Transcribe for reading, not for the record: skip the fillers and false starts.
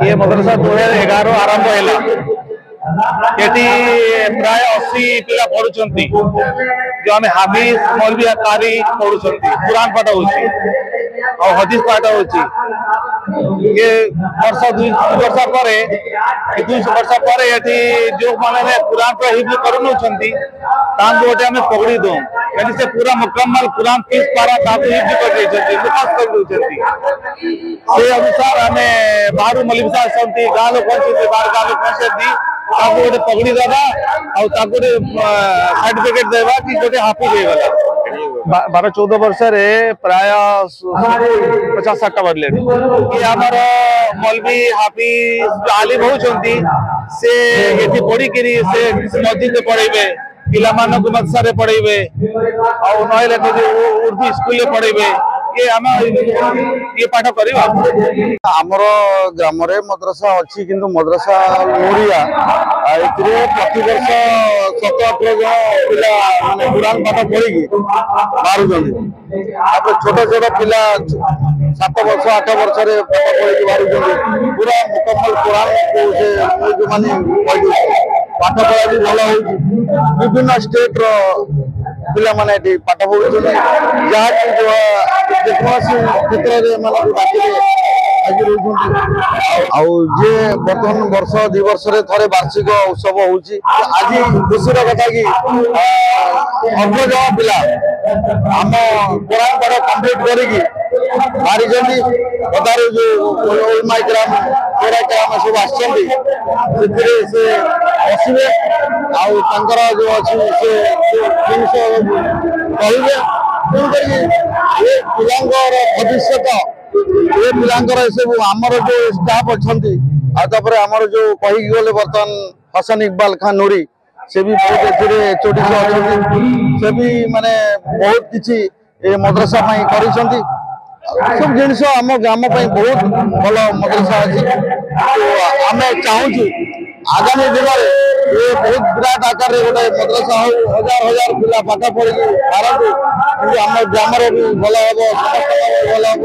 ये मदरसा 2011 आरंभ है। ये प्राय 80 पिला पढ़ुंट जो आम हाफिज मौलवी कारी पढ़ुंट कुरान पाठ हो हदीस पाठ हो ये वर्ष 2 वर्ष पर 2 वर्ष पर जो मैंने कुरान को हिफ्ज कर गोटे आम पकड़ी दू कहीं से पूरा मुकम्मल कुरान 30 पारा हिफ्ज कर से अनुसार आम बाहर मलिक आसती गाँ लोग बाहर गाँ लोग गोटे पकड़ी देवा सर्टिफिकेट देवा कि गोटे हाफिज हो गला 12-14 वर्ष प्राय 50-60 बढ़ले ये आमर मौलवी हाफिज आलिम होती से ये पढ़ी से मस्जिद पढ़ेबे पिला मदरसा पढ़ेबे उर्दू स्कूल पढ़ेबे ये आम ये पाठ करवा आमर ग्राम मदरसा अच्छी किंतु मदरसा मोरिया प्रति वर्ष 17-18 जन पिला माने कुरान पाठ पढ़ी बाहर छोट छोट पिला 7 वर्ष 8 वर्ष पाठ पढ़ी बाहर पूरा मुकम्मल कुरान को जो माने पाठ पढ़ा भी भल हो विभिन्न स्टेट रो पिला माने पाठ पढ़ुं जहाँकि जेकोसी क्षेत्र में जे बर्तमान वर्ष 2 वर्ष थे वार्षिक उत्सव होची आज खुशी कथा कि अग्रज पिला आम कुरान पाठ कम्प्लीट करी बाहरी अदार जो माइक्राम ग्राम सब आसवे बसवे आर जो अच्छी से जिनस कहे ये पिलांर भविष्य ये पिलांकर सब आमर जो स्टाफ अच्छा आमर जो कही गले बर्तमान हसन इकबाल खान नूरी से भी बहुत एचओडी से भी माने बहुत किसी मदरसा कर सब जिनस आम ग्राम बहुत भल मदरसा अच्छी आम चाहूँ आगामी दिन में ये बहुत विराट आकार गोटे मदरसा हो हजार हजार पिला पाठ पढ़ी भारत आम ग्राम भी भल हम समस्त भल हम।